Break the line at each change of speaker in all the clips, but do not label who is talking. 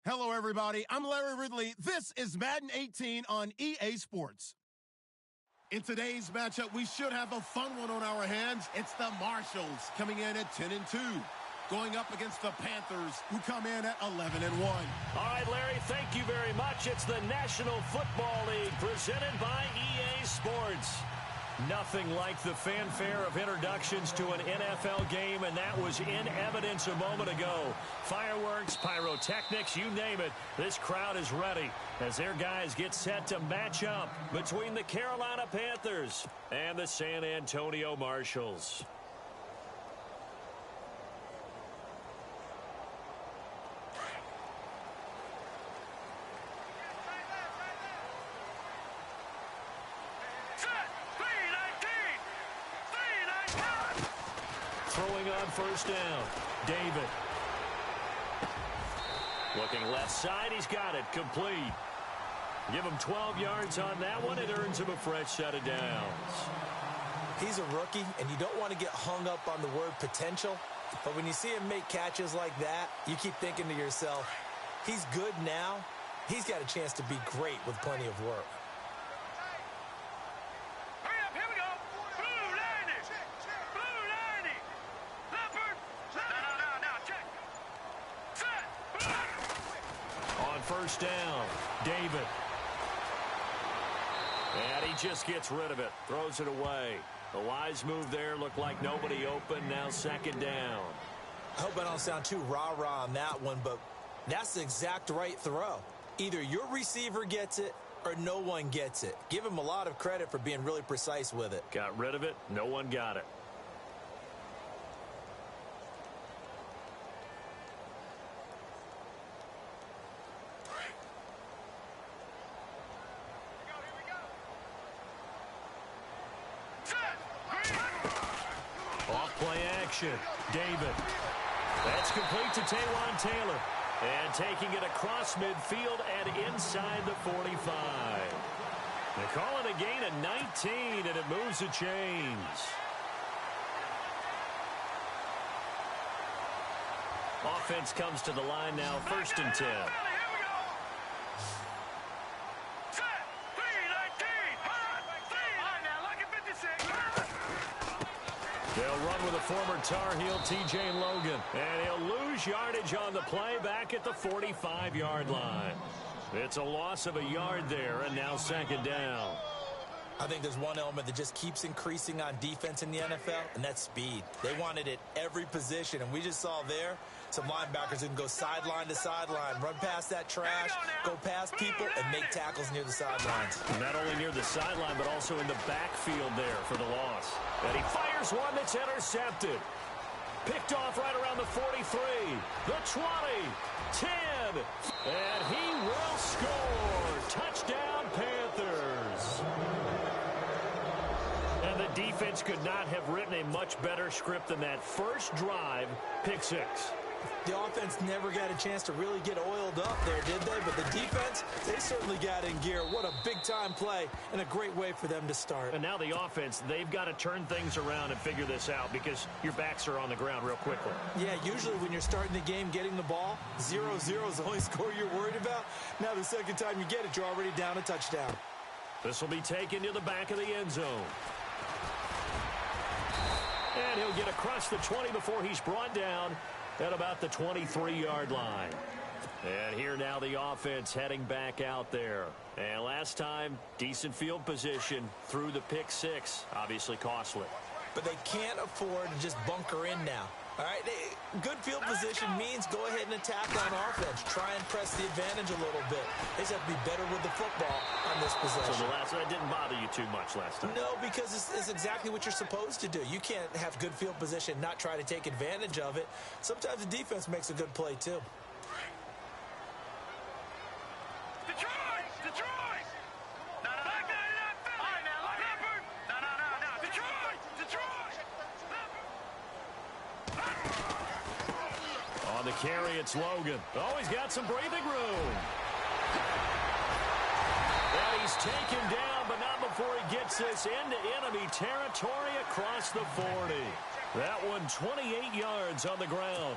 Hello, everybody. I'm Larry Ridley. This is Madden 18 on EA Sports. In today's matchup, we should have a fun one on our hands. It's the Marshalls coming in at 10-2, going up against the Panthers, who come in at 11-1.
All right, Larry, thank you very much. It's the National Football League presented by EA Sports. Nothing like the fanfare of introductions to an NFL game, and that was in evidence a moment ago. Fireworks, pyrotechnics, you name it. This crowd is ready as their guys get set to match up between the Carolina Panthers and the San Antonio Marshalls. Throwing on first down, David. Looking left side, he's got it, complete. Give him 12 yards on that one, it earns him a fresh set of downs.
He's a rookie, and you don't want to get hung up on the word potential, but when you see him make catches like that, you keep thinking to yourself, he's good now, he's got a chance to be great with plenty of work.
First down, David. And he just gets rid of it, throws it away. A wise move there, looked like nobody open, now second down.
I hope I don't sound too rah-rah on that one, but that's the exact right throw. Either your receiver gets it or no one gets it. Give him a lot of credit for being really precise with it.
Got rid of it, no one got it. David. That's complete to Taywan Taylor. And taking it across midfield and inside the 45. They call it a gain of 19, and it moves the chains. Offense comes to the line now, first and 10. They'll run with a former Tar Heel, T.J. Logan. And he'll lose yardage on the play back at the 45-yard line. It's a loss of a yard there, and now second down.
I think there's one element that just keeps increasing on defense in the NFL, and that's speed. They want it at every position, and we just saw there some linebackers who can go sideline to sideline, run past that trash, go past people, and make tackles near the sidelines.
Not only near the sideline, but also in the backfield there for the loss. And he fires one that's intercepted. Picked off right around the 43, the 20, 10, and he will score. Touchdown, Panthers. And the defense could not have written a much better script than that first drive, pick six.
The offense never got a chance to really get oiled up there, did they? But the defense, they certainly got in gear. What a big-time play and a great way for them to start.
And now the offense, they've got to turn things around and figure this out because your backs are on the ground real quickly.
Yeah, usually when you're starting the game getting the ball, 0-0 is the only score you're worried about. Now the second time you get it, you're already down a touchdown.
This will be taken to the back of the end zone. And he'll get across the 20 before he's brought down at about the 23-yard line. And here now the offense heading back out there. And last time, decent field position through the pick six. Obviously costly.
But they can't afford to just bunker in now. All right, good field position means go ahead and attack on offense. Try and press the advantage a little bit. They just have to be better with the football on this possession.
So that didn't bother you too much last time?
No, because it's exactly what you're supposed to do. You can't have good field position and not try to take advantage of it. Sometimes the defense makes a good play, too.
On the carry, it's Logan. Oh, he's got some breathing room. And he's taken down, but not before he gets this into enemy territory across the 40. That one 28 yards on the ground.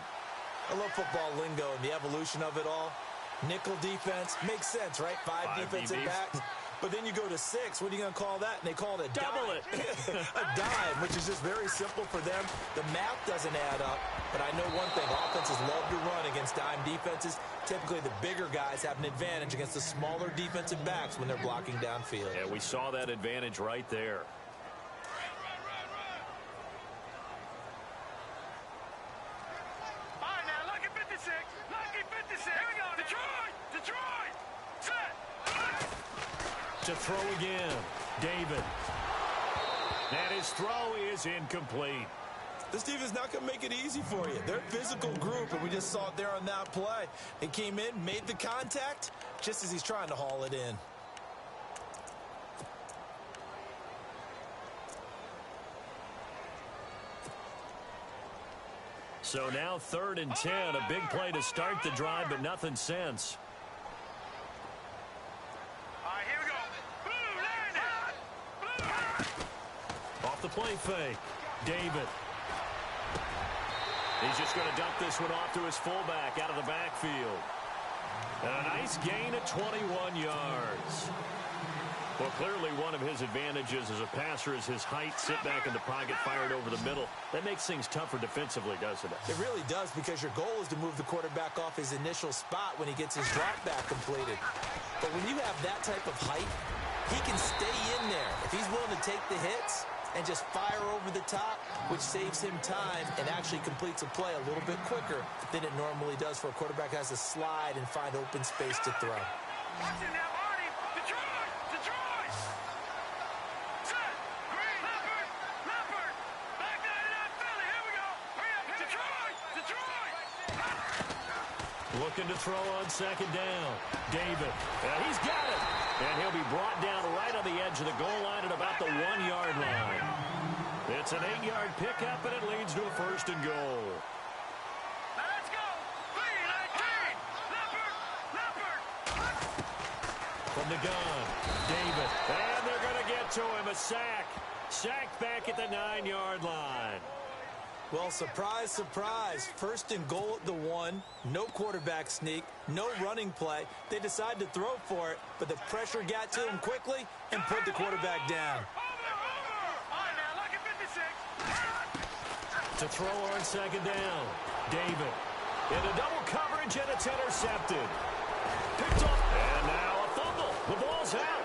I love football lingo and the evolution of it all. Nickel defense. Makes sense, right? Five defensive
DBs.
backs. But then you go to 6. What are you going to call that? And they call it a
Double
dime.
it.
A dime, which is just very simple for them. The math doesn't add up. But I know one thing. Offenses love to run against dime defenses. Typically, the bigger guys have an advantage against the smaller defensive backs when they're blocking downfield.
Yeah, we saw that advantage right there.
All right, now, lucky 56. Lucky 56. Here we go. Detroit. Detroit. Set.
To throw again. David. And his throw is incomplete.
This defense is not going to make it easy for you. They're a physical group, and we just saw it there on that play. He came in, made the contact, just as he's trying to haul it in.
So now 3rd and 10. A big play to start the drive, but nothing since.
All right, here we go. Blue, line it. Blue.
Off the play fake. David. He's just going to dump this one off to his fullback out of the backfield. And a nice gain of 21 yards. Well, clearly one of his advantages as a passer is his height. Sit back in the pocket, fired over the middle. That makes things tougher defensively, doesn't it?
It really does, because your goal is to move the quarterback off his initial spot when he gets his drop back completed. But when you have that type of height, he can stay in there. If he's willing to take the hits and just fire over the top, which saves him time and actually completes a play a little bit quicker than it normally does for a quarterback who has to slide and find open space to throw.
Watch it now, Artie. Detroit. Detroit. Set. Green. Leopard. Leopard. Back 99 Philly. Here we go. Hurry up. Detroit. Detroit.
Looking to throw on 2nd down. David. He's got it. And he'll be brought down right on the edge of the goal line at about the 1-yard line. It's an 8-yard pickup, and it leads to a 1st and goal.
Now let's go. 3-19. Leopard. Leopard.
From the gun, David. And they're going to get to him. A sack. Sacked back at the 9-yard line.
Well, surprise, surprise. 1st and goal at the 1. No quarterback sneak. No running play. They decided to throw for it, but the pressure got to him quickly and put the quarterback down.
Over. All right, now, lucky 56.
To throw on 2nd down, David. Into double coverage, and it's intercepted. Picked off. And now a fumble. The ball's out.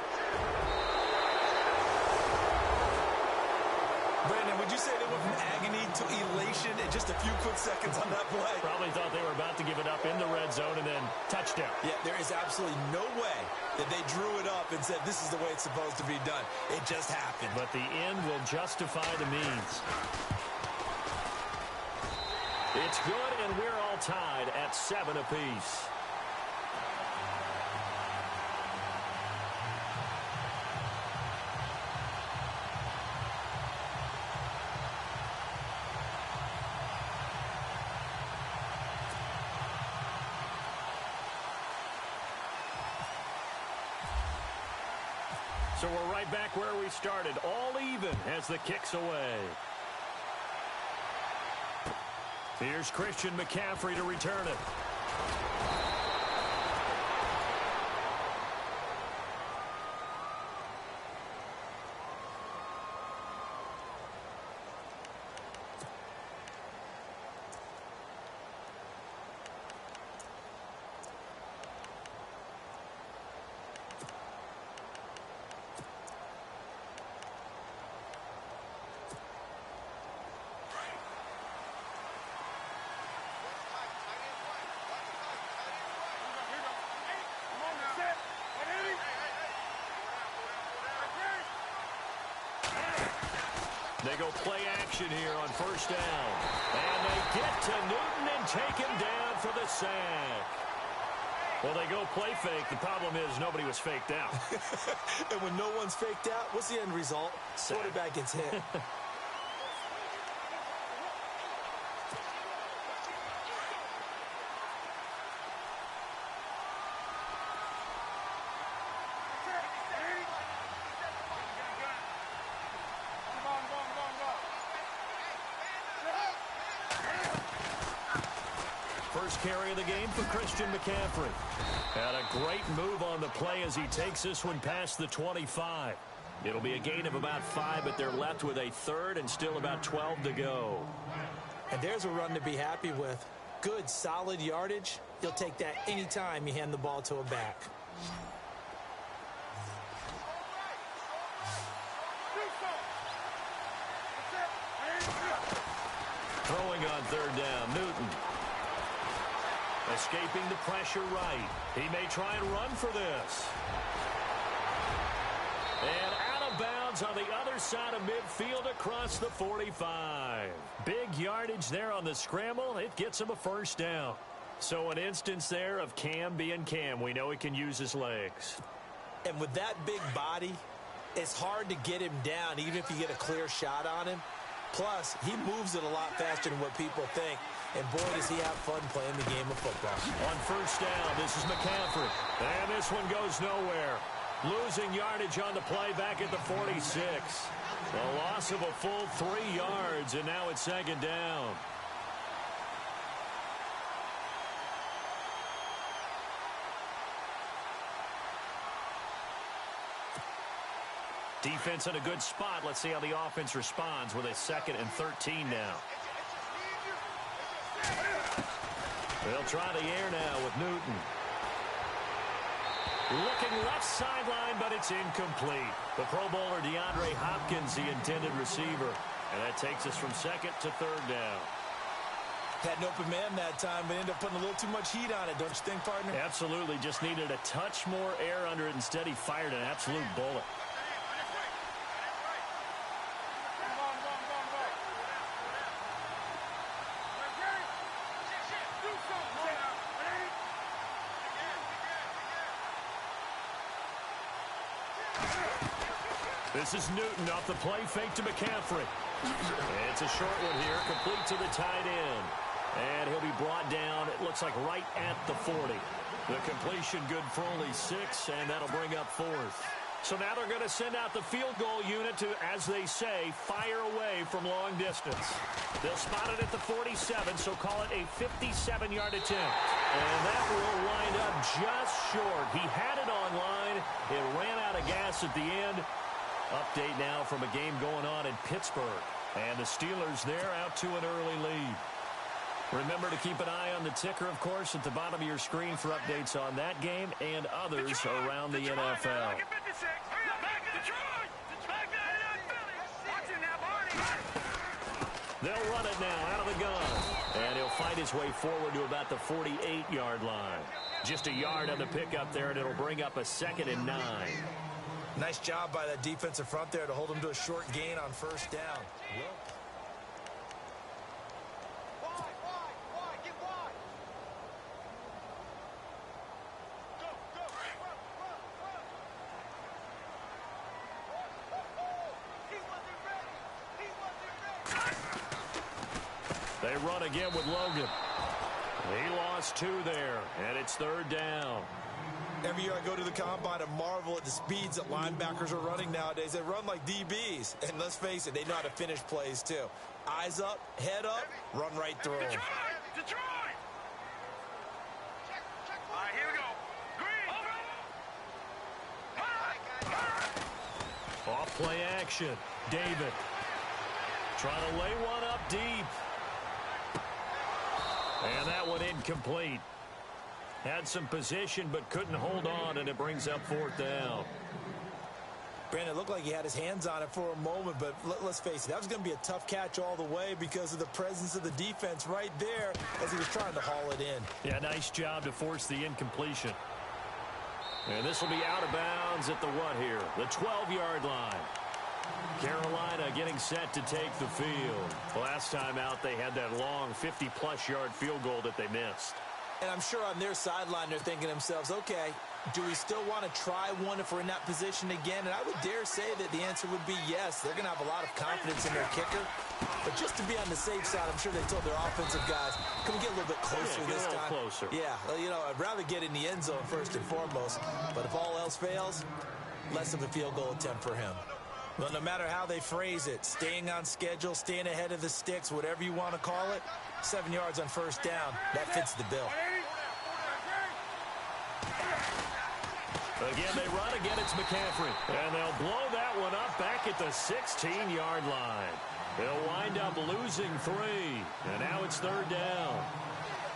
Brandon, would you say they went from agony to elation in just a few quick seconds on that play?
Probably thought they were about to give it up in the red zone and then touchdown.
Yeah, there is absolutely no way that they drew it up and said this is the way it's supposed to be done. It just happened.
But the end will justify the means. It's good, and we're all tied at 7 apiece. So we're right back where we started, all even as the kick's away. Here's Christian McCaffrey to return it. They go play action here on 1st down. And they get to Newton and take him down for the sack. Well, they go play fake. The problem is nobody was faked out.
And when no one's faked out, what's the end result?
Sack.
Quarterback gets hit.
first carry of the game for Christian McCaffrey. And a great move on the play as he takes this one past the 25. It'll be a gain of about 5, but they're left with a third and still about 12 to go.
And there's a run to be happy with. Good, solid yardage. You'll take that anytime you hand the ball to a back.
Throwing on third down, Newton. Escaping the pressure right. He may try and run for this. And out of bounds on the other side of midfield across the 45. Big yardage there on the scramble. It gets him a first down. So an instance there of Cam being Cam. We know he can use his legs.
And with that big body, it's hard to get him down even if you get a clear shot on him. Plus, he moves it a lot faster than what people think. And boy, does he have fun playing the game of football.
On first down, this is McCaffrey. And this one goes nowhere. Losing yardage on the play back at the 46. A loss of a full 3 yards, and now it's second down. Defense in a good spot. Let's see how the offense responds with a 2nd and 13 now. They'll try the air now with Newton. Looking left sideline, but it's incomplete. The Pro Bowler DeAndre Hopkins, the intended receiver. And that takes us from 2nd to 3rd down.
Had an open man that time, but ended up putting a little too much heat on it, don't you think, partner?
Absolutely. Just needed a touch more air under it. Instead, he fired an absolute bullet. This is Newton off the play fake to McCaffrey. It's a short one here, complete to the tight end. And he'll be brought down, it looks like right at the 40. The completion good for only 6, and that'll bring up 4th. So now they're going to send out the field goal unit to, as they say, fire away from long distance. They'll spot it at the 47, so call it a 57-yard attempt. And that will wind up just short. He had it on line. It ran out of gas at the end. Update now from a game going on in Pittsburgh. And the Steelers there out to an early lead. Remember to keep an eye on the ticker, of course, at the bottom of your screen for updates on that game and others around the NFL. They'll run it now out of the gun. And he'll fight his way forward to about the 48-yard line. Just a yard on the pickup there, and it'll bring up a 2nd and 9.
Nice job by that defensive front there to hold him to a short gain on first down.
They run again with Logan. He lost 2 there, and it's 3rd down.
Every year I go to the combine and marvel at the speeds that linebackers are running nowadays. They run like DBs. And let's face it, they know how to finish plays too. Eyes up, head up, run right through them.
Detroit! All right, here we go. Green!
Off play action. David trying to lay one up deep. And that one incomplete. Had some position but couldn't hold on, and it brings up 4th down.
Brandon, it looked like he had his hands on it for a moment, but let's face it, that was going to be a tough catch all the way because of the presence of the defense right there as he was trying to haul it in.
Yeah, nice job to force the incompletion. And this will be out of bounds at the what here? The 12-yard line. Carolina getting set to take the field. Last time out, they had that long 50-plus yard field goal that they missed.
And I'm sure on their sideline they're thinking to themselves, okay, do we still want to try one if we're in that position again? And I would dare say that the answer would be yes. They're going to have a lot of confidence in their kicker. But just to be on the safe side, I'm sure they told their offensive guys, can we get a little bit closer this time?
Closer.
Yeah, you know, I'd rather get in the end zone first and foremost. But if all else fails, less of a field goal attempt for him. Well, no matter how they phrase it, staying on schedule, staying ahead of the sticks, whatever you want to call it, 7 yards on first down, that fits the bill.
Again, they run. Again, it's McCaffrey. And they'll blow that one up back at the 16-yard line. They'll wind up losing 3. And now it's third down.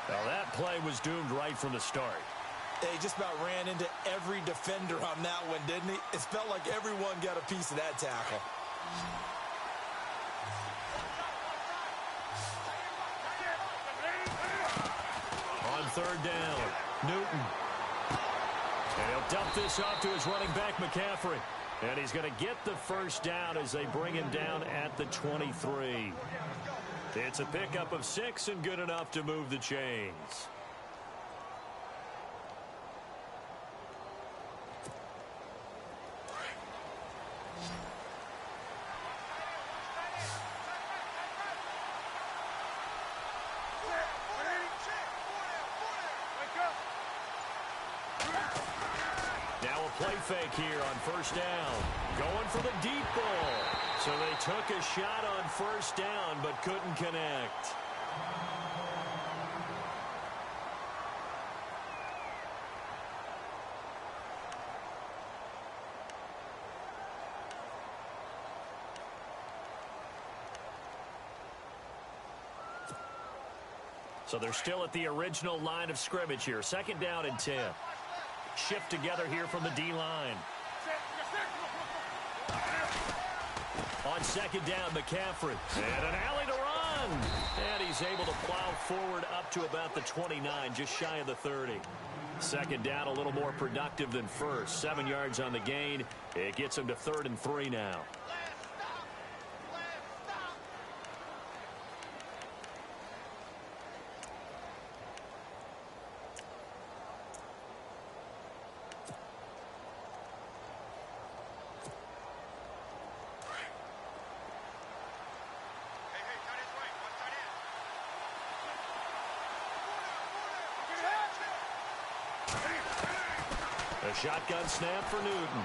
Now, that play was doomed right from the start.
He just about ran into every defender on that one, didn't he? It felt like everyone got a piece of that tackle.
On third down, Newton. And he'll dump this off to his running back, McCaffrey. And he's going to get the first down as they bring him down at the 23. It's a pickup of 6 and good enough to move the chains. Play fake here on first down. Going for the deep ball. So they took a shot on first down but couldn't connect. So they're still at the original line of scrimmage here. Second down and 10. Shift together here from the D-line. On second down, McCaffrey. And an alley to run. And he's able to plow forward up to about the 29, just shy of the 30. Second down, a little more productive than first. 7 yards on the gain. It gets him to 3rd and 3 now. A shotgun snap for Newton.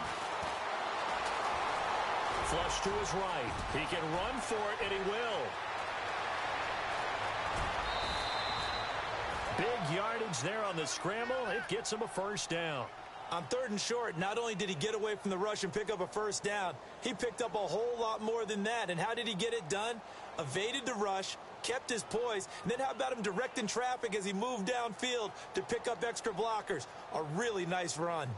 Flush to his right. He can run for it, and he will. Big yardage there on the scramble. It gets him a first down.
On 3rd and short, not only did he get away from the rush and pick up a first down, he picked up a whole lot more than that. And how did he get it done? Evaded the rush, kept his poise, and then how about him directing traffic as he moved downfield to pick up extra blockers? A really nice run.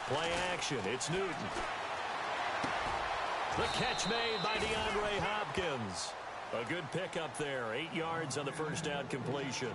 Play action. It's Newton. The catch made by DeAndre Hopkins. A good pickup there. 8 yards on the first down completion.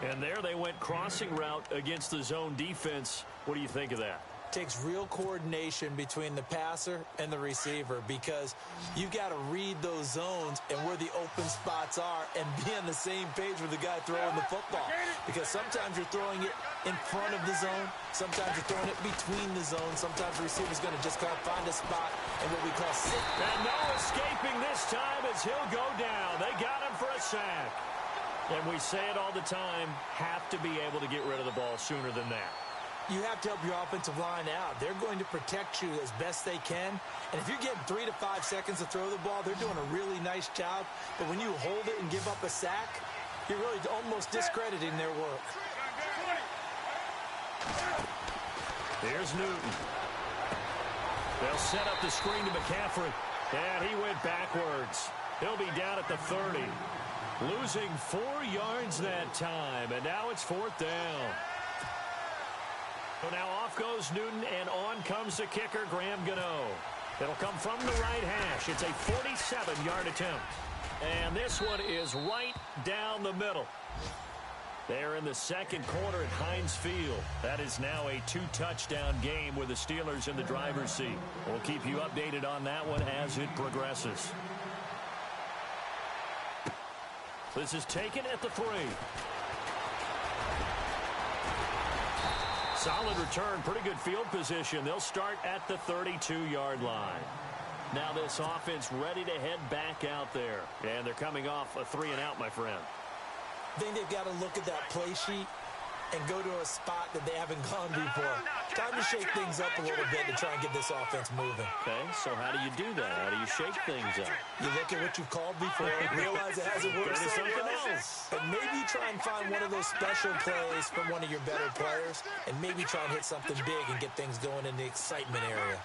And there they went crossing route against the zone defense. What do you think of that?
Takes real coordination between the passer and the receiver because you've got to read those zones and where the open spots are and be on the same page with the guy throwing the football. Because sometimes you're throwing it in front of the zone. Sometimes you're throwing it between the zones. Sometimes the receiver's going to just kind of find a spot and what we call sit.
And no escaping this time as he'll go down. They got him for a sack. And we say it all the time, have to be able to get rid of the ball sooner than that.
You have to help your offensive line out. They're going to protect you as best they can. And if you're getting 3 to 5 seconds to throw the ball, they're doing a really nice job. But when you hold it and give up a sack, you're really almost discrediting their work.
Here's Newton. They'll set up the screen to McCaffrey. And he went backwards. He'll be down at the 30. Losing 4 yards that time. And now it's 4th down. So now off goes Newton, and on comes the kicker, Graham Gano. It'll come from the right hash. It's a 47-yard attempt. And this one is right down the middle. They're in the second quarter at Heinz Field. That is now a 2-touchdown game with the Steelers in the driver's seat. We'll keep you updated on that one as it progresses. This is taken at the 3. Solid return, pretty good field position. They'll start at the 32-yard line. Now this offense ready to head back out there. And they're coming off a 3-and-out, my friend.
I think they've got to look at that play sheet and go to a spot that they haven't gone before. Time to shake things up a little bit to try and get this offense moving.
Okay, so how do you do that? How do you shake things up?
You look at what you've called before, realize it hasn't worked something else. And maybe try and find one of those special plays from one of your better players, and maybe try and hit something big and get things going in the excitement area.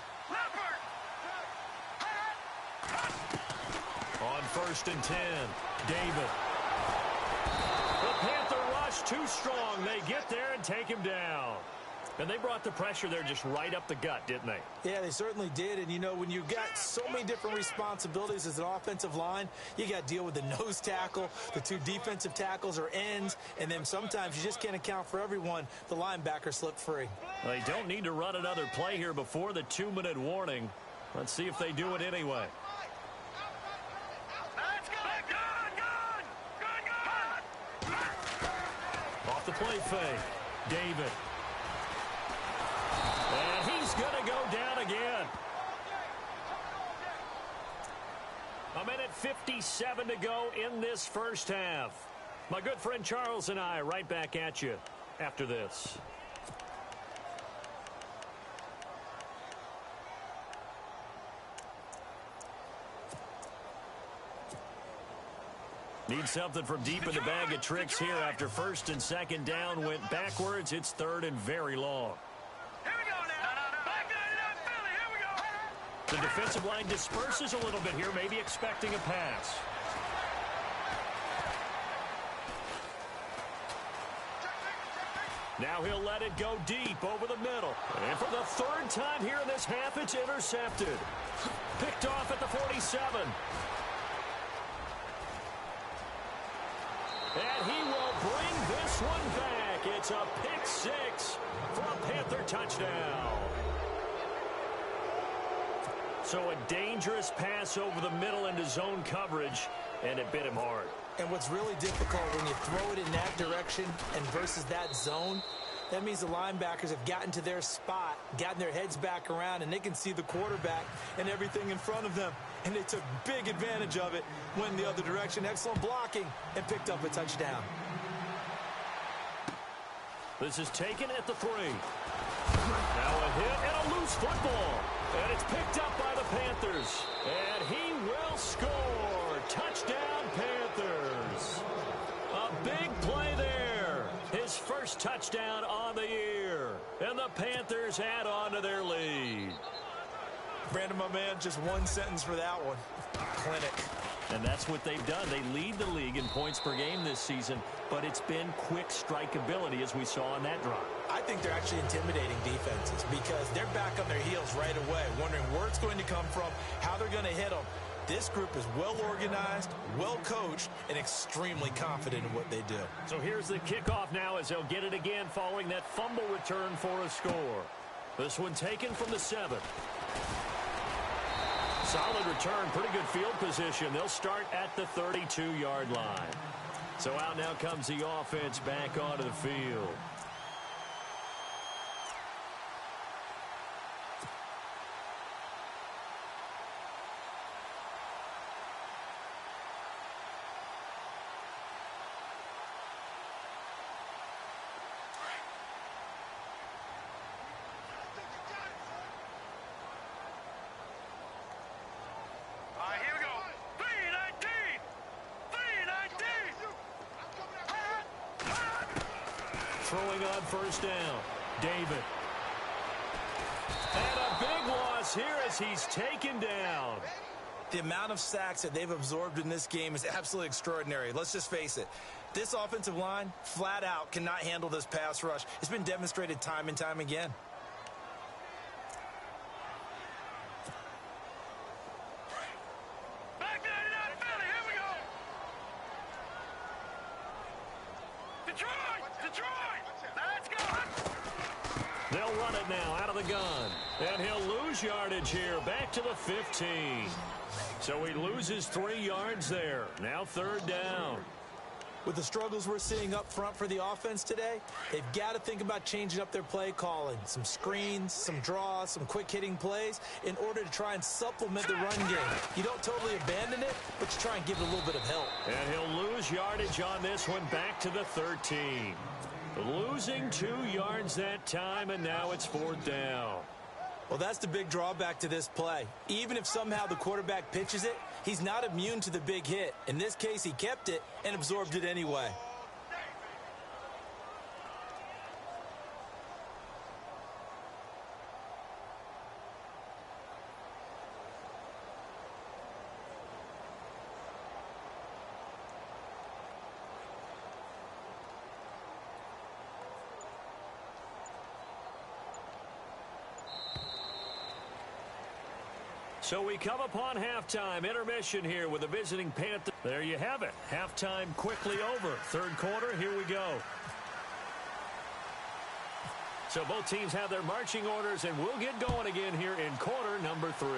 On 1st and 10, David. The Panther rush too strong. They get there and take him down. And they brought the pressure there just right up the gut, didn't they?
Yeah, they certainly did. And, you know, when you've got so many different responsibilities as an offensive line, you got to deal with the nose tackle, the 2 defensive tackles or ends, and then sometimes you just can't account for everyone. The linebacker slipped free.
Well, they don't need to run another play here before the 2-minute warning. Let's see if they do it anyway. Off the play fake, David. And he's going to go down again. 1:57 to go in this first half. My good friend Charles and I right back at you after this. Need something from deep in the bag of tricks here after 1st and 2nd down went backwards. It's 3rd and very long.
Here we go now. Back up, Philly. Here we go.
The defensive line disperses a little bit here, maybe expecting a pass. Now he'll let it go deep over the middle. And for the 3rd time here in this half, it's intercepted. Picked off at the 47. And he will bring this one back. It's a pick 6 for a Panther touchdown. So a dangerous pass over the middle into zone coverage, and it bit him hard.
And what's really difficult when you throw it in that direction and versus that zone, that means the linebackers have gotten to their spot, gotten their heads back around, and they can see the quarterback and everything in front of them. And they took big advantage of it, went the other direction, excellent blocking, and picked up a touchdown.
This is taken at the 3. Now a hit and a loose football. And it's picked up by the Panthers. And he will score. Touchdown, Panthers. A big play there. His first touchdown on the year. And the Panthers add on to their lead.
Brandon, my man, just one sentence for that one. Clinic.
And that's what they've done. They lead the league in points per game this season, but it's been quick strikeability as we saw on that drive.
I think they're actually intimidating defenses because they're back on their heels right away, wondering where it's going to come from, how they're going to hit them. This group is well organized, well coached, and extremely confident in what they do.
So here's the kickoff now as they'll get it again following that fumble return for a score. This one taken from the 7. Solid return, pretty good field position. They'll start at the 32-yard line. So out now comes the offense back onto the field.
Here we go. 319. 319.
Throwing on first down, David. And a big loss here as he's taken down.
The amount of sacks that they've absorbed in this game is absolutely extraordinary. Let's just face it. This offensive line, flat out, cannot handle this pass rush. It's been demonstrated time and time again.
Back 99, Philly. Here we go. Detroit. Let's go.
They'll run it now out of the gun. And he'll lose yardage here, back to the 15. So he loses 3 yards there. Now 3rd down.
With the struggles we're seeing up front for the offense today, they've got to think about changing up their play calling. Some screens, some draws, some quick-hitting plays in order to try and supplement the run game. You don't totally abandon it, but you try and give it a little bit of help.
And he'll lose yardage on this one back to the 13. Losing 2 yards that time, and now it's 4th down.
Well, that's the big drawback to this play. Even if somehow the quarterback pitches it, he's not immune to the big hit. In this case, he kept it and absorbed it anyway.
So we come upon halftime intermission here with the visiting Panthers. There you have it. Halftime quickly over. 3rd quarter, here we go. So both teams have their marching orders, and we'll get going again here in quarter number 3.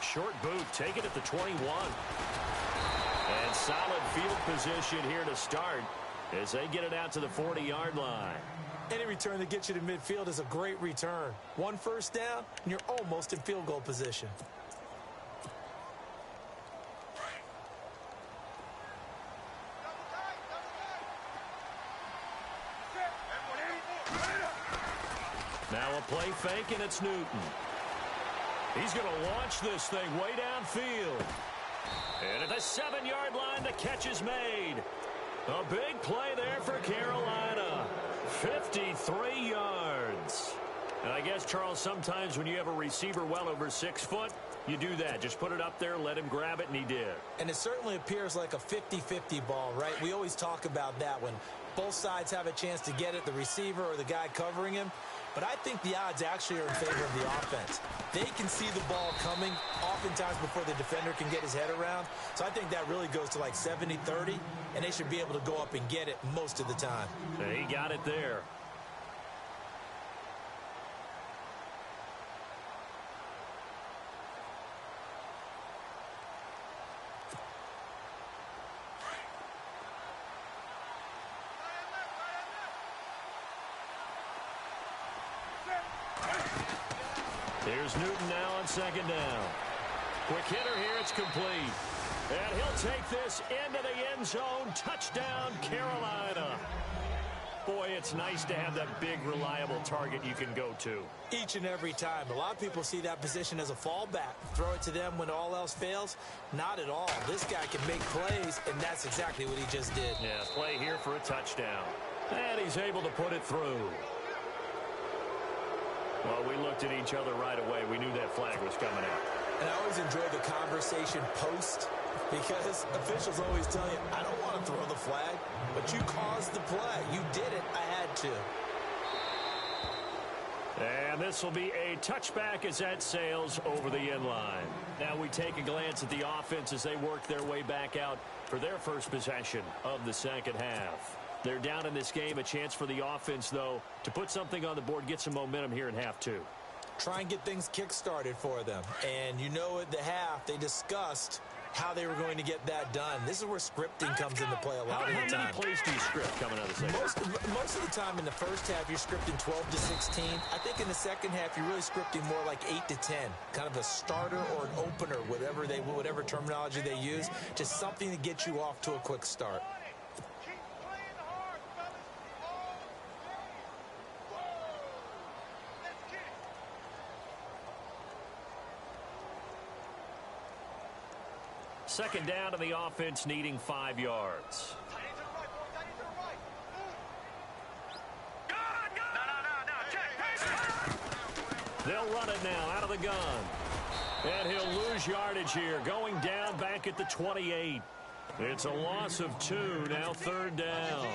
Short boot taken at the 21. And solid field position here to start as they get it out to the 40-yard line.
Any return that gets you to midfield is a great return. 1 first down, and you're almost in field goal position.
Now a play fake, and it's Newton. He's going to launch this thing way downfield. And at the 7-yard line, the catch is made. A big play there for Carolina. 53 yards. And I guess, Charles, sometimes when you have a receiver well over 6 foot, you do that. Just put it up there, let him grab it, and he did.
And it certainly appears like a 50-50 ball, right? We always talk about that when both sides have a chance to get it, the receiver or the guy covering him. But I think the odds actually are in favor of the offense. They can see the ball coming oftentimes before the defender can get his head around. So I think that really goes to like 70-30, and they should be able to go up and get it most of the time.
He got it there. Here's Newton now on 2nd down. Quick hitter here, it's complete. And he'll take this into the end zone. Touchdown, Carolina. Boy, it's nice to have that big, reliable target you can go to.
Each and every time. A lot of people see that position as a fallback. Throw it to them when all else fails. Not at all. This guy can make plays, and that's exactly what he just did.
Yeah, play here for a touchdown. And he's able to put it through. Well, we looked at each other right away. We knew that flag was coming out.
And I always enjoy the conversation post because officials always tell you, I don't want to throw the flag, but you caused the play. You did it. I had to.
And this will be a touchback as that sails over the end line. Now we take a glance at the offense as they work their way back out for their first possession of the 2nd half. They're down in this game. A chance for the offense, though, to put something on the board, get some momentum here in half 2.
Try and get things kick-started for them. And you know at the half, they discussed how they were going to get that done. This is where scripting comes into play a lot of the time.
How many plays do you script coming out of the second?
Most of the time in the first half, you're scripting 12 to 16. I think in the second half, you're really scripting more like 8 to 10. Kind of a starter or an opener, whatever terminology they use. Just something to get you off to a quick start.
Second down to the offense, needing 5 yards. They'll run it now out of the gun. And he'll lose yardage here, going down back at the 28. It's a loss of 2, now 3rd down.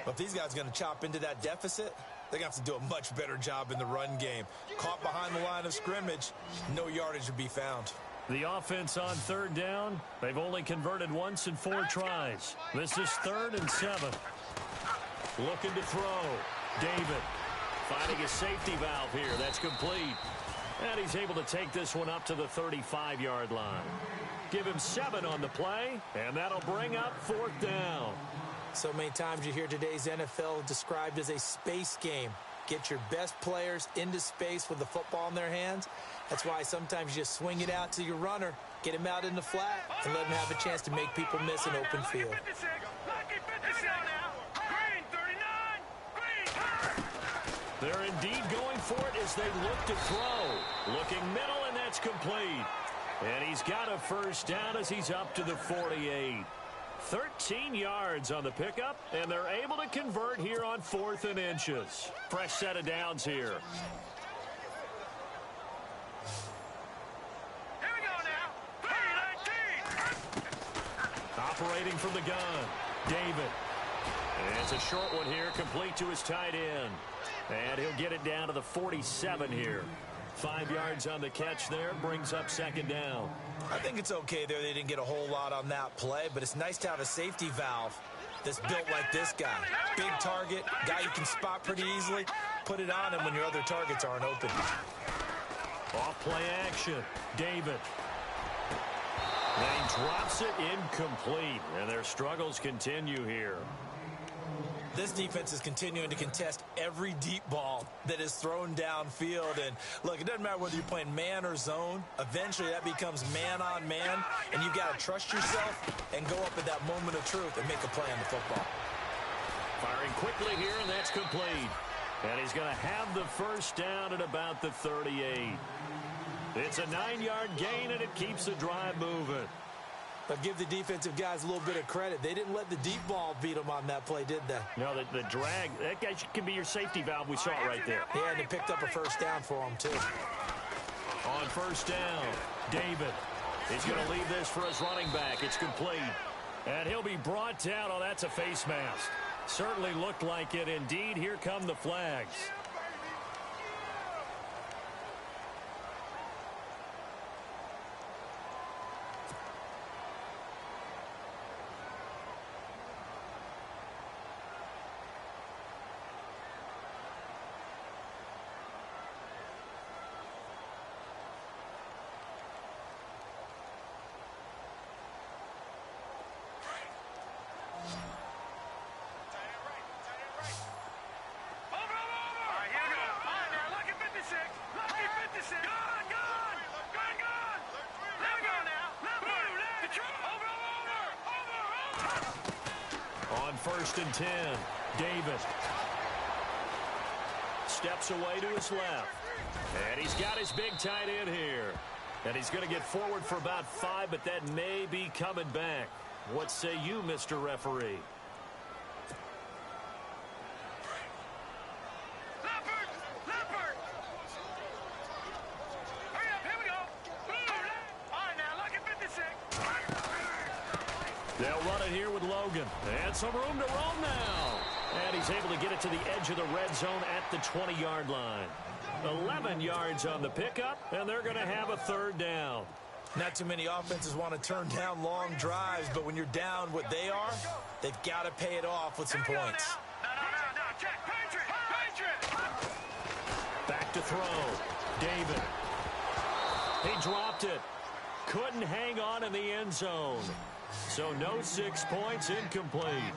Well, if these guys are going to chop into that deficit, they're going to have to do a much better job in the run game. Caught behind the line of scrimmage, no yardage to be found.
The offense on 3rd down, they've only converted once in 4 tries. This is 3rd and 7. Looking to throw. David finding a safety valve here. That's complete. And he's able to take this one up to the 35-yard line. Give him 7 on the play, and that'll bring up 4th down.
So many times you hear today's NFL described as a space game. Get your best players into space with the football in their hands. That's why sometimes you just swing it out to your runner, get him out in the flat, and let him have a chance to make people miss an open field.
They're indeed going for it as they look to throw. Looking middle, and that's complete. And he's got a first down as he's up to the 48. 13 yards on the pickup, and they're able to convert here on 4th and inches. Fresh set of downs here.
Here we go now. 19.
Operating from the gun, David. And it's a short one here, complete to his tight end. And he'll get it down to the 47 here. 5 yards on the catch there, brings up 2nd down.
I think it's okay there. They didn't get a whole lot on that play, but it's nice to have a safety valve that's built like this guy. Big target, guy you can spot pretty easily. Put it on him when your other targets aren't open.
Off play action, David. And he drops it incomplete, and their struggles continue here.
This defense is continuing to contest every deep ball that is thrown downfield. And, look, it doesn't matter whether you're playing man or zone. Eventually, that becomes man-on-man, and you've got to trust yourself and go up at that moment of truth and make a play on the football.
Firing quickly here, and that's complete. And he's going to have the first down at about the 38. It's a 9-yard gain, and it keeps the drive moving.
But give the defensive guys a little bit of credit. They didn't let the deep ball beat them on that play, did they?
No, the drag, that guy can be your safety valve. We saw it right there.
Yeah, and they picked up a first down for him, too.
On first down, David. He's going to leave this for his running back. It's complete. And he'll be brought down. Oh, that's a face mask. Certainly looked like it. Indeed, here come the flags. First and 10, David. Steps away to his left. And he's got his big tight end here. And he's going to get forward for about 5, but that may be coming back. What say you, Mr. Referee?
Leopard! Hurry up, here we go. All right, now, look at 56.
They'll run it here with Logan. And some room to roam now. And he's able to get it to the edge of the red zone at the 20-yard line. 11 yards on the pickup, and they're going to have a third down.
Not too many offenses want to turn down long drives, but when you're down what they are, they've got to pay it off with some points.
No, check. Patriot!
Back to throw. David. He dropped it. Couldn't hang on in the end zone. So no 6 points, incomplete.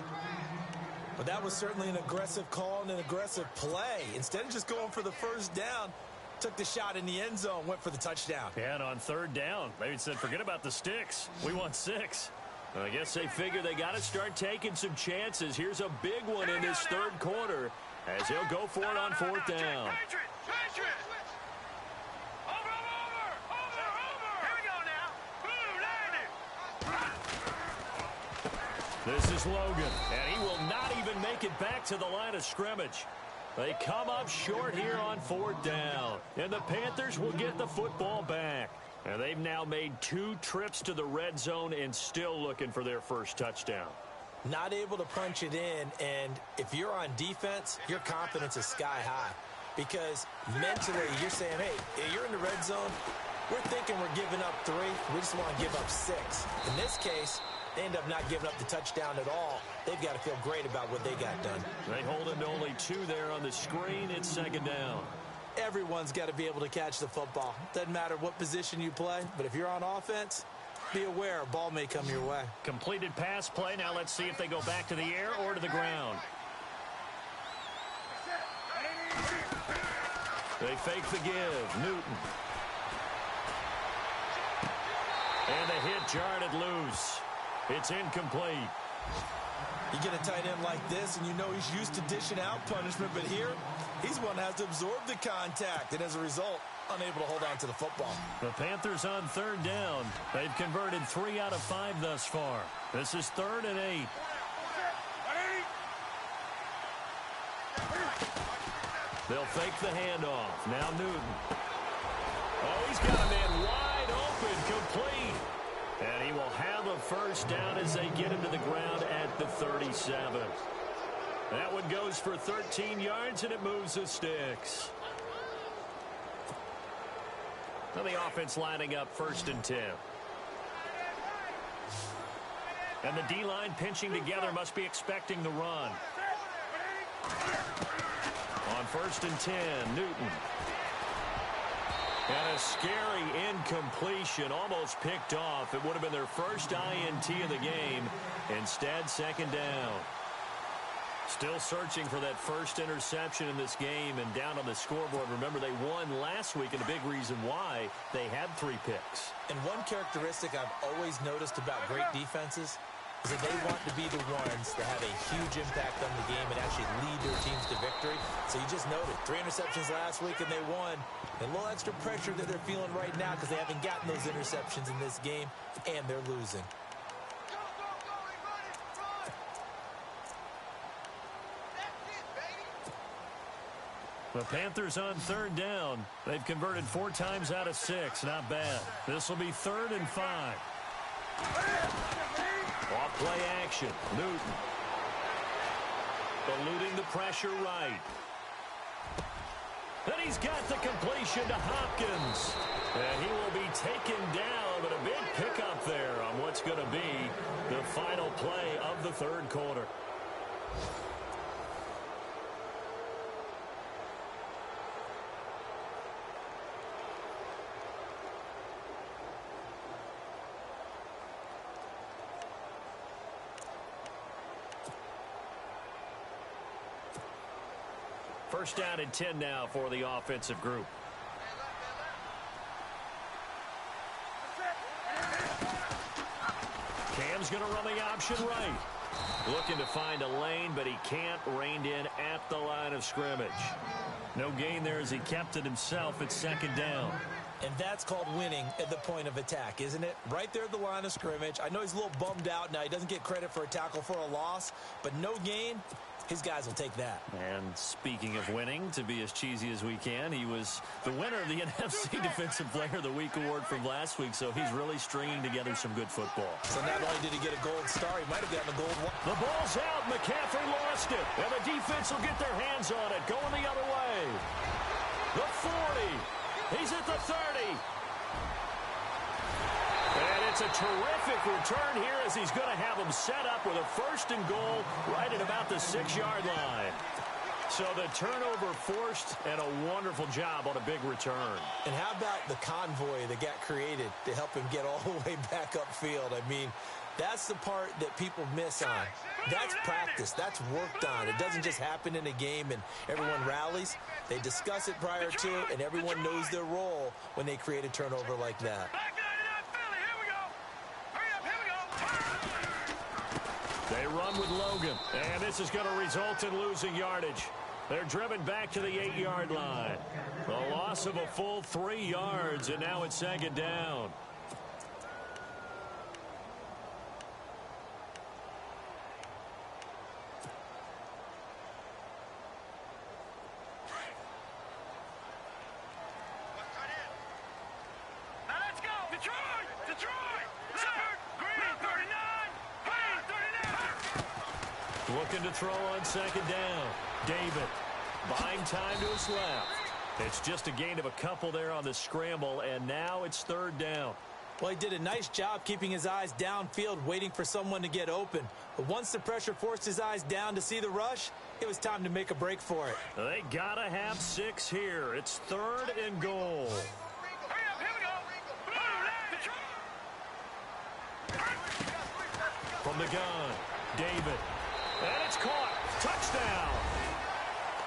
But that was certainly an aggressive call and an aggressive play. Instead of just going for the first down, took the shot in the end zone, went for the touchdown.
And on third down, they said, forget about the sticks. We want 6. I guess they figure they got to start taking some chances. Here's a big one in this third quarter as he'll go for it on fourth down.
Patriot! Over! Here we go now. Boom, landed.
This is Logan, and he will not even make it back to the line of scrimmage. They come up short here on fourth down, and the Panthers will get the football back. And they've now made 2 trips to the red zone and still looking for their first touchdown.
Not able to punch it in, and if you're on defense, your confidence is sky high. Because mentally, you're saying, hey, you're in the red zone. We're thinking we're giving up 3. We just want to give up 6. In this case, they end up not giving up the touchdown at all. They've got to feel great about what they got done.
They hold him to only 2 there on the screen. It's second down.
everyone's got to be able to catch the football. Doesn't matter what position you play, but if you're on offense, be aware, a ball may come your way.
Completed pass play. Now let's see if they go back to the air or to the ground. They fake the give. Newton. And the hit jarred it loose. It's incomplete.
You get a tight end like this, and you know he's used to dishing out punishment, but here, he's one that has to absorb the contact, and as a result, unable to hold on to the football.
The Panthers on third down. They've converted 3 out of 5 thus far. This is 3rd and 8. They'll fake the handoff. Now Newton. Oh, he's got a man wide open, complete. And he will have a first down as they get him to the ground at the 37. That one goes for 13 yards, and it moves the sticks. Now the offense lining up 1st and 10. And the D-line pinching together, must be expecting the run. On 1st and 10, Newton. And a scary incompletion, almost picked off. It would have been their first INT of the game. Instead, 2nd down. Still searching for that first interception in this game and down on the scoreboard. Remember, they won last week, and a big reason why they had 3 picks.
And one characteristic I've always noticed about great defenses is that they want to be the ones that have a huge impact on the game and actually lead their teams to victory. So you just noted 3 interceptions last week and they won. And a little extra pressure that they're feeling right now because they haven't gotten those interceptions in this game and they're losing.
The Panthers on 3rd down. They've converted 4 times out of 6. Not bad. This will be 3rd and 5. Off play action. Newton. Eluding the pressure right. Then he's got the completion to Hopkins. And he will be taken down, but a big pickup there on what's going to be the final play of the 3rd quarter. First down and 10 now for the offensive group. Cam's going to run the option right. Looking to find a lane, but he can't. Reined in at the line of scrimmage. No gain there as he kept it himself at 2nd down.
And that's called winning at the point of attack, isn't it? Right there at the line of scrimmage. I know he's a little bummed out now. He doesn't get credit for a tackle for a loss, but no gain. His guys will take that.
And speaking of winning, to be as cheesy as we can, he was the winner of the NFC Defensive Player of the Week award from last week, so he's really stringing together some good football.
So not only did he get a gold star, he might have gotten a gold one.
The ball's out. McCaffrey lost it. And the defense will get their hands on it. Going the other way. The 40. He's at the 30. And it's a terrific return here as he's going to have him set up with a 1st and goal right at about the 6-yard line. So the turnover forced and a wonderful job on a big return.
And how about the convoy that got created to help him get all the way back upfield? I mean, that's the part that people miss on. That's practice. That's worked on. It doesn't just happen in a game and everyone rallies. They discuss it prior to, and everyone knows their role when they create a turnover like that.
They run with Logan, and this is going to result in losing yardage. They're driven back to the 8-yard line. A loss of a full 3 yards, and now it's 2nd down.
Now let's go! Detroit! Detroit! Green 39!
Looking to throw on 2nd down. David buying time to his left. It's just a gain of a couple there on the scramble, and now it's 3rd down.
Well, he did a nice job keeping his eyes downfield, waiting for someone to get open. But once the pressure forced his eyes down to see the rush, it was time to make a break for it.
They gotta have 6 here. It's 3rd and goal.
Hurry up, here we go.
From the gun, David. And it's caught. Touchdown.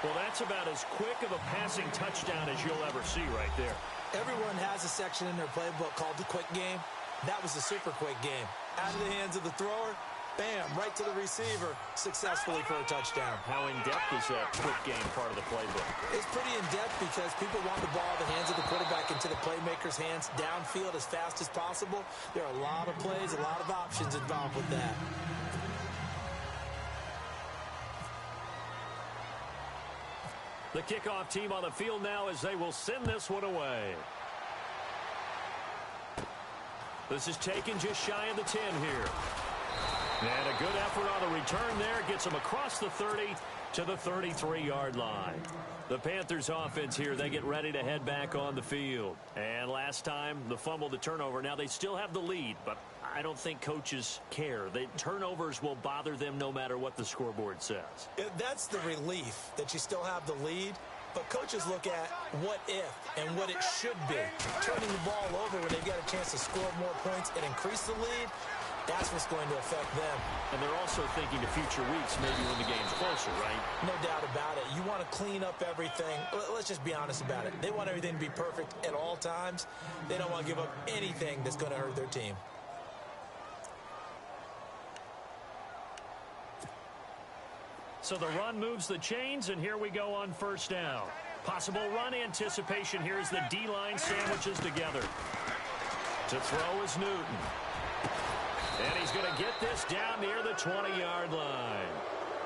Well, that's about as quick of a passing touchdown as you'll ever see right there.
Everyone has a section in their playbook called the quick game. That was the super quick game. Out of the hands of the thrower, bam, right to the receiver, successfully for a touchdown.
How in-depth is that quick game part of the playbook?
It's pretty in-depth because people want the ball in the hands of the quarterback into the playmaker's hands downfield as fast as possible. There are a lot of plays, a lot of options involved with that.
The kickoff team on the field now as they will send this one away. This is taken just shy of the 10 here. And a good effort on the return there. Gets them across the 30 to the 33-yard line. The Panthers offense here, they get ready to head back on the field. And last time, the fumble, the turnover. Now they still have the lead, but I don't think coaches care. The turnovers will bother them no matter what the scoreboard says.
That's the relief that you still have the lead. But coaches look at what if and what it should be. Turning the ball over when they've got a chance to score more points and increase the lead, that's what's going to affect them.
And they're also thinking to future weeks, maybe when the game's closer, right?
No doubt about it. You want to clean up everything. Let's just be honest about it. They want everything to be perfect at all times. They don't want to give up anything that's going to hurt their team.
So the run moves the chains, and here we go on 1st down. Possible run anticipation here as the D-line sandwiches together. To throw is Newton. And he's going to get this down near the 20-yard line.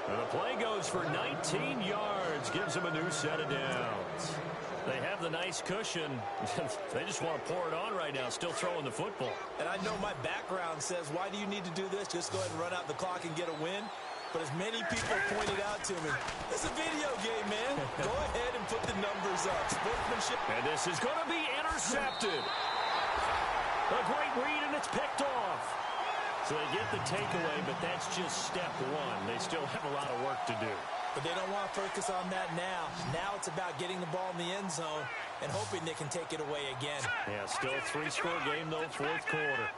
And the play goes for 19 yards, gives him a new set of downs. They have the nice cushion. They just want to pour it on right now, still throwing the football.
And I know my background says, why do you need to do this? Just go ahead and run out the clock and get a win. But as many people pointed out to me, it's a video game, man. Go ahead and put the numbers up. Sportsmanship.
And this is going to be intercepted. A great read, and it's picked off. So they get the takeaway, but that's just step one. They still have a lot of work to do.
But they don't want to focus on that now. Now it's about getting the ball in the end zone and hoping they can take it away again.
Yeah, still a 3-score game, though, 4th quarter.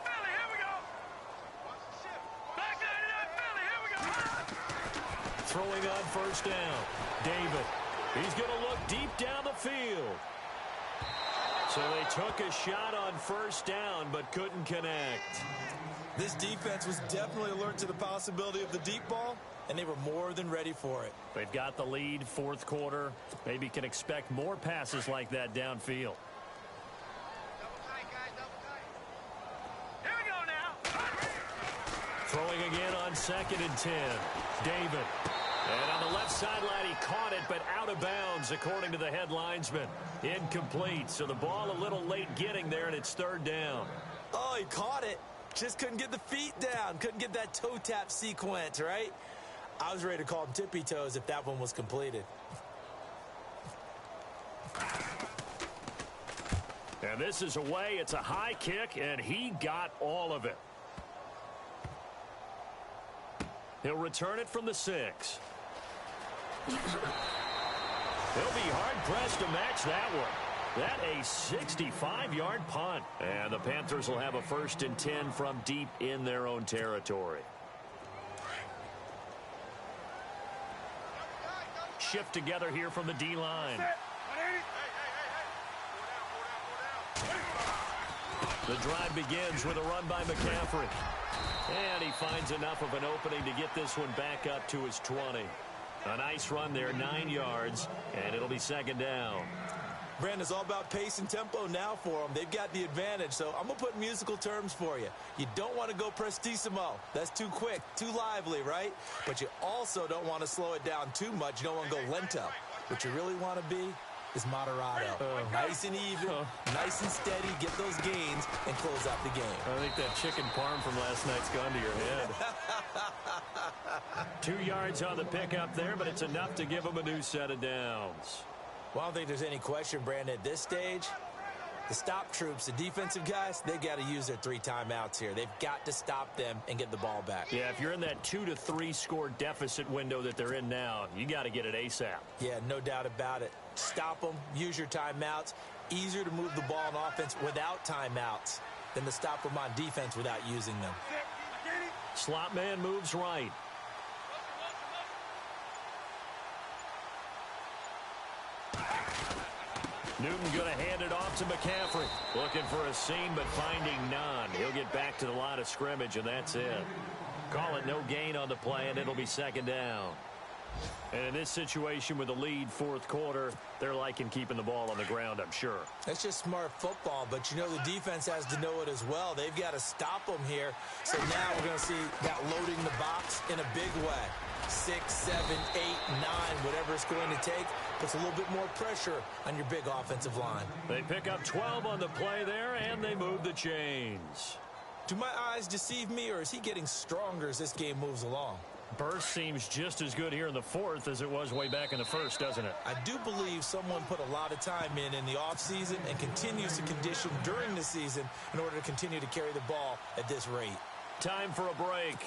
Throwing on 1st down. David. He's going to look deep down the field. So they took a shot on 1st down, but couldn't connect.
This defense was definitely alert to the possibility of the deep ball, and they were more than ready for it.
They've got the lead, 4th quarter. Maybe can expect more passes like that downfield.
Here we go now.
Throwing again on 2nd and 10. David. And on the left sideline, he caught it, but out of bounds, according to the head linesman. Incomplete, so the ball a little late getting there, and it's 3rd down.
Oh, he caught it. Just couldn't get the feet down. Couldn't get that toe tap sequence, right? I was ready to call him tippy toes if that one was completed.
And this is away. It's a high kick, and he got all of it. He'll return it from the 6. He'll be hard-pressed to match that one. That a 65-yard punt. And the Panthers will have a 1st and 10 from deep in their own territory. Shift together here from the D-line. The drive begins with a run by McCaffrey. And he finds enough of an opening to get this one back up to his 20. A nice run there, 9 yards, and it'll be 2nd down.
Brandon, it's all about pace and tempo now for them. They've got the advantage, so I'm going to put musical terms for you. You don't want to go prestissimo. That's too quick, too lively, right? But you also don't want to slow it down too much. You don't want to go lento. What you really want to be is moderato. Nice and even, nice and steady, get those gains, and close out the game.
I think that chicken parm from last night's gone to your head. 2 yards on the pickup there, but it's enough to give them a new set of downs.
Well, I don't think there's any question, Brandon, at this stage. The stop troops, the defensive guys, they got to use their 3 timeouts here. They've got to stop them and get the ball back.
Yeah, if you're in that 2 to 3 score deficit window that they're in now, you got to get it ASAP.
Yeah, no doubt about it. Stop them, use your timeouts. Easier to move the ball on offense without timeouts than to stop them on defense without using them.
Slot man moves right. Newton going to hand it off to McCaffrey. Looking for a seam, but finding none. He'll get back to the line of scrimmage, and that's it. Call it no gain on the play, and it'll be second down. And in this situation with the lead fourth quarter, they're liking keeping the ball on the ground, I'm sure.
That's just smart football, but you know the defense has to know it as well. They've got to stop them here. So now we're going to see that loading the box in a big way. 6, 7, 8, 9, whatever it's going to take, puts a little bit more pressure on your big offensive line.
They pick up 12 on the play there, and they move the chains.
Do my eyes deceive me, or is he getting stronger as this game moves along?
Burst seems just as good here in the fourth as it was way back in the first, doesn't it?
I do believe someone put a lot of time in the offseason and continues to condition during the season in order to continue to carry the ball at this rate.
Time for a break.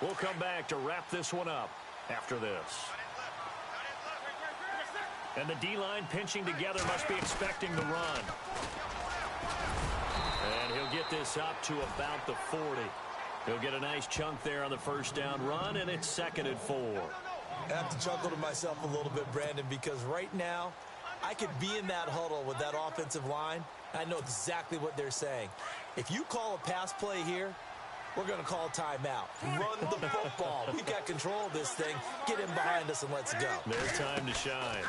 We'll come back to wrap this one up after this. And the D-line pinching together must be expecting the run. And he'll get this up to about the 40. He'll get a nice chunk there on the first down run, and it's 2nd and 4.
I have to chuckle to myself a little bit, Brandon, because right now I could be in that huddle with that offensive line. I know exactly what they're saying. If you call a pass play here, we're going to call timeout. Run the football. We've got control of this thing. Get in behind us and let's go.
Their time to shine.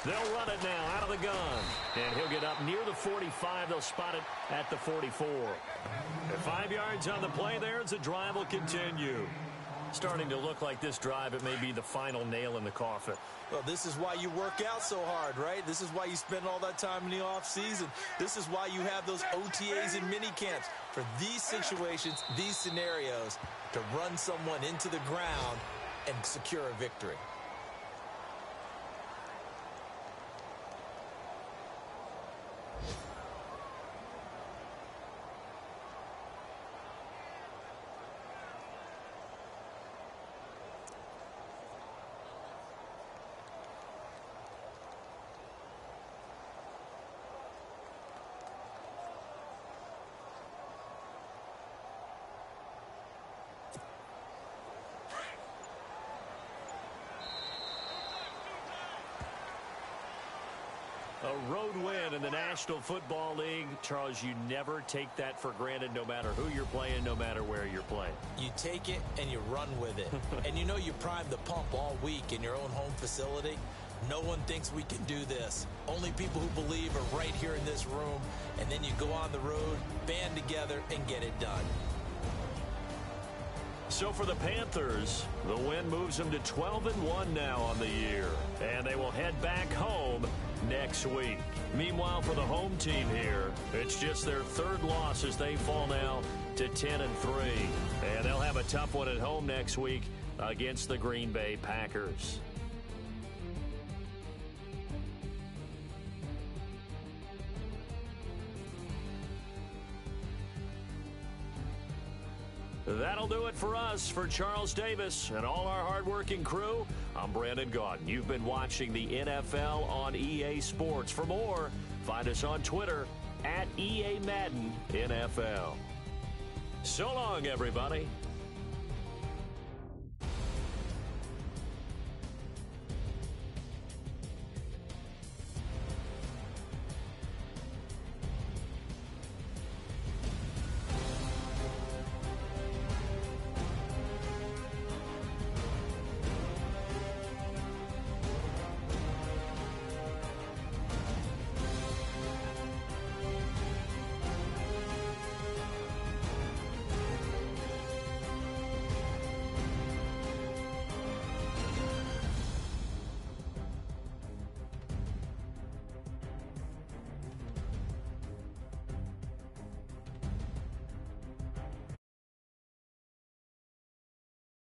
They'll run it now out of the gun. And he'll get up near the 45. They'll spot it at the 44. At 5 yards on the play there as the drive will continue. Starting to look like this drive, it may be the final nail in the coffin.
Well, this is why you work out so hard, right? This is why you spend all that time in the offseason. This is why you have those OTAs and mini camps. For these situations, these scenarios, to run someone into the ground and secure a victory.
A road win in the National Football League. Charles, you never take that for granted no matter who you're playing, no matter where you're playing.
You take it and you run with it. And you know you prime the pump all week in your own home facility. No one thinks we can do this. Only people who believe are right here in this room. And then you go on the road, band together, and get it done.
So for the Panthers, the win moves them to 12-1 now on the year. And they will head back home next week. Meanwhile, for the home team here, it's just their 3rd loss as they fall now to 10-3. And they'll have a tough one at home next week against the Green Bay Packers. That'll do it for us. For Charles Davis and all our hardworking crew, I'm Brandon Gaudin. You've been watching the NFL on EA Sports. For more, find us on Twitter @EA Madden NFL. So long, everybody.